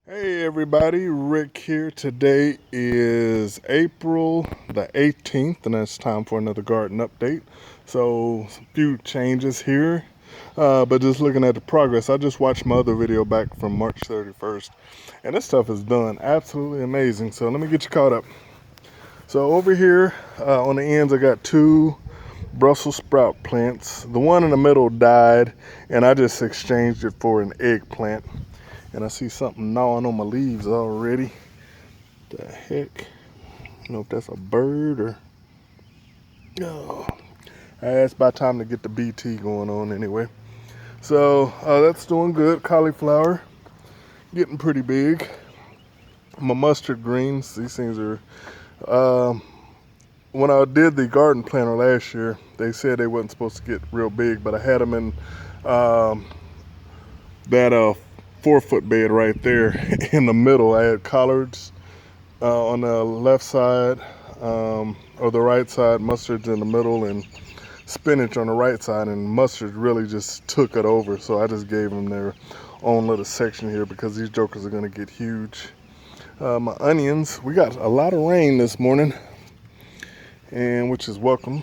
Hey everybody, Rick here. Today is April the 18th, and it's time for another garden update. So, a few changes here, but just looking at the progress. I just watched my other video back from March 31st, and this stuff is done absolutely amazing. So, let me get you caught up. So, over here on the ends, I got two Brussels sprout plants. The one in the middle died, and I just exchanged it for an eggplant. And I see something gnawing on my leaves already. The heck? I don't know if that's a bird or... Oh, it's about time to get the BT going on anyway. So that's doing good. Cauliflower getting pretty big. My mustard greens, these things are... when I did the garden planter last year, they said they wasn't supposed to get real big, but I had them in that 4-foot bed right there in the middle. I had collards on the left side, or the right side, mustards in the middle, and spinach on the right side, and mustard really just took it over. So I just gave them their own little section here because these jokers are going to get huge. My onions, we got a lot of rain this morning, and which is welcome,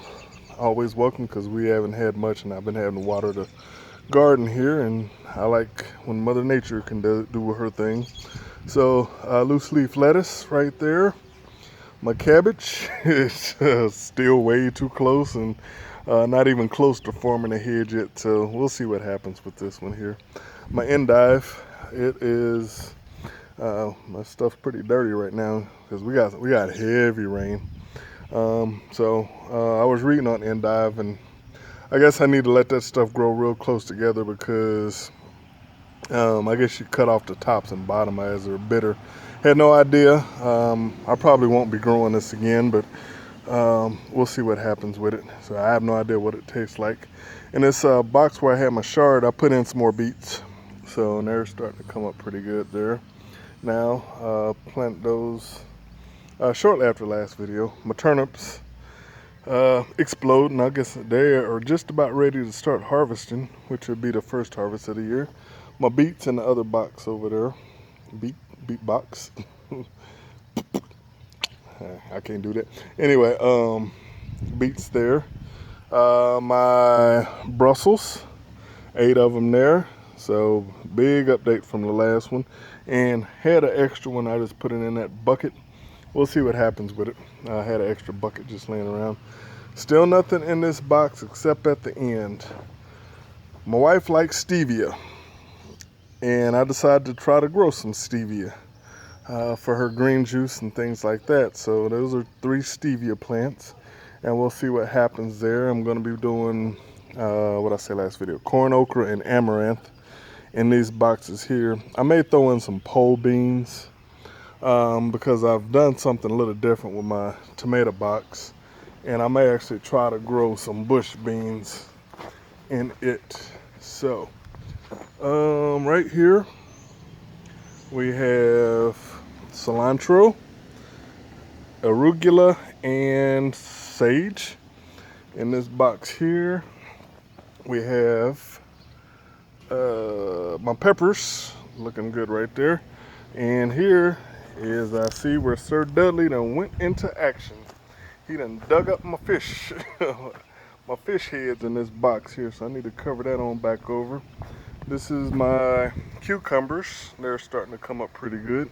always welcome, because we haven't had much, and I've been having to water the garden here, and I like when Mother Nature can do her thing. So loose leaf lettuce right there. My cabbage is still way too close, and not even close to forming a hedge yet, so we'll see what happens with this one here. My endive, it is my stuff's pretty dirty right now because we got heavy rain. So I was reading on endive, and I guess I need to let that stuff grow real close together because I guess you cut off the tops and bottom as they're bitter. Had no idea. I probably won't be growing this again, but we'll see what happens with it. So I have no idea what it tastes like. In this box where I had my chard, I put in some more beets. So they're starting to come up pretty good there. Now, plant those shortly after the last video. My turnips explode, and I guess they are just about ready to start harvesting, which would be the first harvest of the year. My beets in the other box over there. Beet box. I can't do that. Anyway, beets there. My Brussels, 8 of them there. So big update from the last one. And had an extra one, I just put it in that bucket. We'll see what happens with it. I had an extra bucket just laying around. Still nothing in this box except at the end. My wife likes stevia, and I decided to try to grow some stevia for her green juice and things like that. So those are 3 stevia plants, and we'll see what happens there. I'm going to be doing what I said last video, corn, okra, and amaranth in these boxes here. I may throw in some pole beans because I've done something a little different with my tomato box, and I may actually try to grow some bush beans in it. So right here we have cilantro, arugula, and sage. In this box here we have my peppers, looking good right there. And here is, I see where Sir Dudley done went into action. He done dug up my fish, my fish heads in this box here, so I need to cover that on back over. This is my cucumbers. They're starting to come up pretty good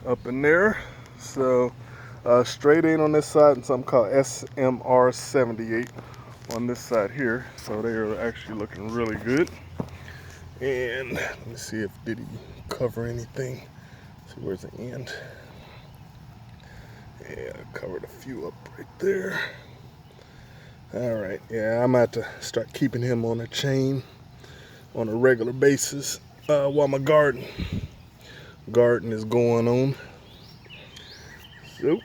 up in there. So straight in on this side, and something called SMR 78 on this side here. So they are actually looking really good. And let me see if did he cover anything. See where's the end. Yeah, I covered a few up right there. All right, yeah, I'm about to start keeping him on a chain on a regular basis while my garden is going on. So,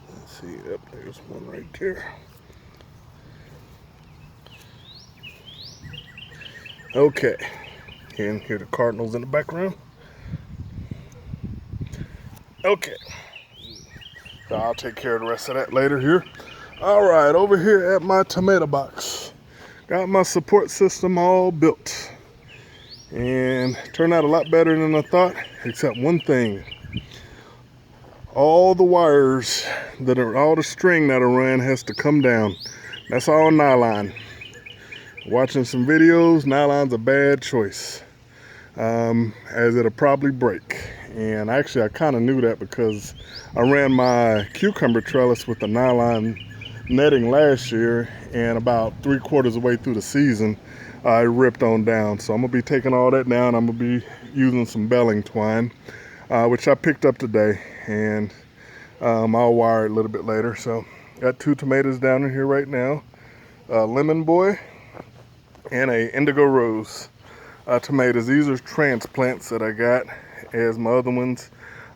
let's see, yep, there's one right there. Okay, and here the cardinals in the background. Okay, so I'll take care of the rest of that later here. All right, over here at my tomato box, got my support system all built. And turned out a lot better than I thought, except one thing. All the wires all the string that I run has to come down. That's all nylon. Watching some videos, nylon's a bad choice, as it'll probably break. And actually I kind of knew that because I ran my cucumber trellis with the nylon netting last year, and about 3/4 of the way through the season I ripped on down. So I'm gonna be taking all that down. I'm gonna be using some belling twine, which I picked up today, and I'll wire it a little bit later. So got 2 tomatoes down in here right now, a Lemon Boy and a Indigo Rose tomatoes. These are transplants that I got, as my other ones,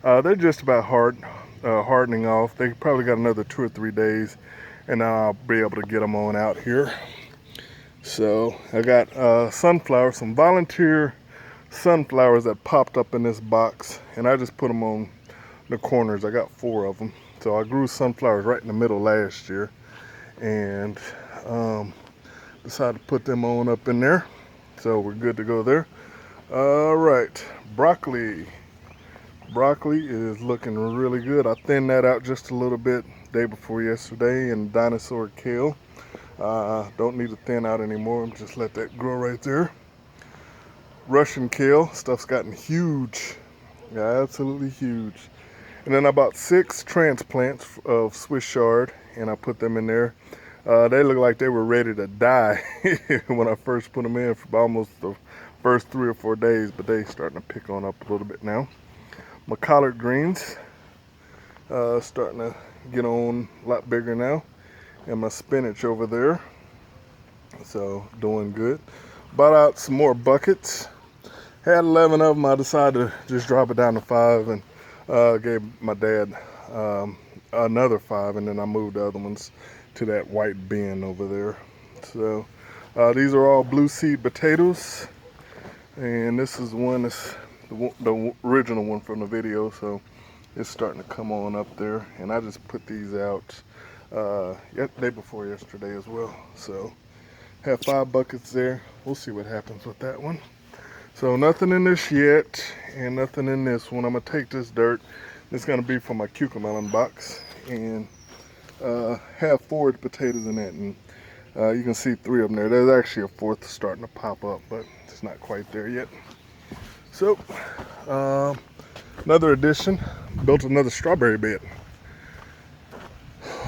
they're just about hardening off. They probably got another 2 or 3 days and I'll be able to get them on out here. So I got sunflowers, some volunteer sunflowers that popped up in this box, and I just put them on the corners. I got 4 of them. So I grew sunflowers right in the middle last year, and decided to put them on up in there. So we're good to go there. All right, broccoli. Broccoli is looking really good. I thinned that out just a little bit day before yesterday, and dinosaur kale. Don't need to thin out anymore. I'm just let that grow right there. Russian kale, stuff's gotten huge. Yeah, absolutely huge. And then I bought 6 transplants of Swiss chard, and I put them in there. They look like they were ready to die when I first put them in for almost the first 3 or 4 days, but they starting to pick on up a little bit now. My collard greens starting to get on a lot bigger now, and my spinach over there, so doing good. Bought out some more buckets. Had 11 of them. I decided to just drop it down to 5, and gave my dad another 5, and then I moved the other ones to that white bin over there. So these are all blue seed potatoes, and this is one that's the original one from the video, so it's starting to come on up there. And I just put these out day before yesterday as well. So have 5 buckets there. We'll see what happens with that one. So nothing in this yet, and nothing in this one. I'm gonna take this dirt. It's gonna be for my cucamelon box, and have forage potatoes in it, and you can see 3 of them there. There's actually a 4th starting to pop up, but it's not quite there yet. So another addition, built another strawberry bed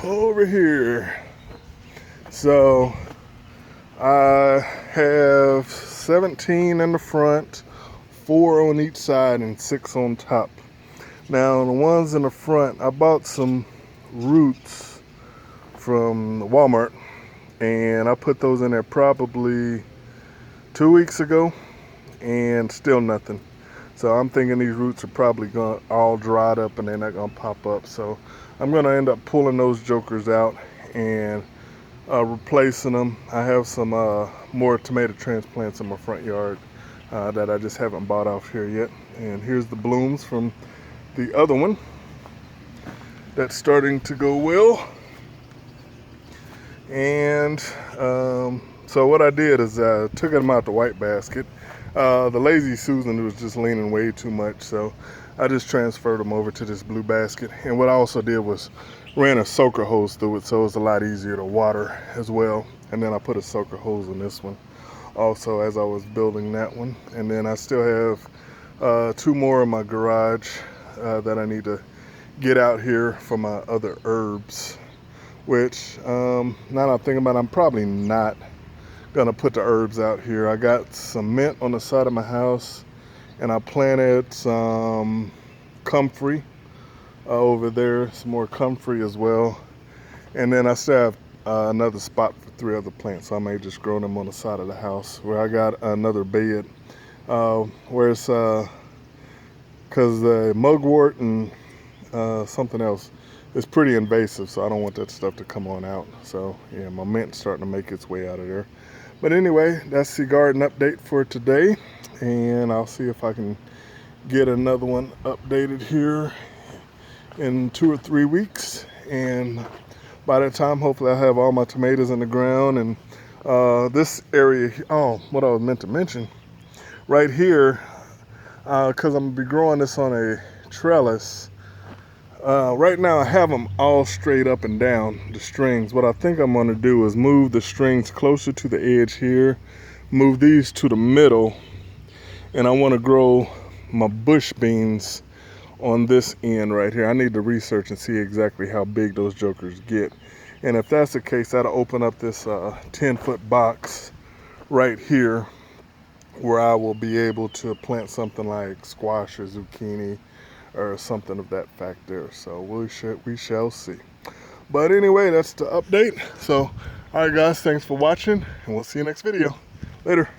over here. So I have 17 in the front, 4 on each side, and 6 on top. Now the ones in the front, I bought some roots from Walmart, and I put those in there probably 2 weeks ago, and still nothing. So I'm thinking these roots are probably gonna all dried up and they're not gonna pop up. So I'm gonna end up pulling those jokers out and replacing them. I have some more tomato transplants in my front yard that I just haven't bought off here yet. And here's the blooms from the other one that's starting to go well. And so what I did is I took them out the white basket. The Lazy Susan was just leaning way too much, so I just transferred them over to this blue basket. And what I also did was ran a soaker hose through it, so it's a lot easier to water as well. And then I put a soaker hose in this one also as I was building that one. And then I still have 2 more in my garage that I need to get out here for my other herbs, which now that I'm thinking about it, I'm probably not gonna put the herbs out here. I got some mint on the side of my house, and I planted some comfrey over there, some more comfrey as well. And then I still have another spot for 3 other plants, so I may just grow them on the side of the house where I got another bed where it's because the mugwort and something else is pretty invasive, so I don't want that stuff to come on out. So yeah, my mint's starting to make its way out of there. But anyway, that's the garden update for today, and I'll see if I can get another one updated here in 2 or 3 weeks. And by that time, hopefully I'll have all my tomatoes in the ground. And this area, oh, what I was meant to mention, right here, because I'm gonna be growing this on a trellis. Right now I have them all straight up and down, the strings. What I think I'm gonna do is move the strings closer to the edge here, move these to the middle, and I wanna grow my bush beans on this end right here. I need to research and see exactly how big those jokers get. And if that's the case, that'll open up this 10-foot box right here where I will be able to plant something like squash or zucchini or something of that fact there. So we shall see. But anyway, that's the update. So, all right guys, thanks for watching, and we'll see you next video. Later.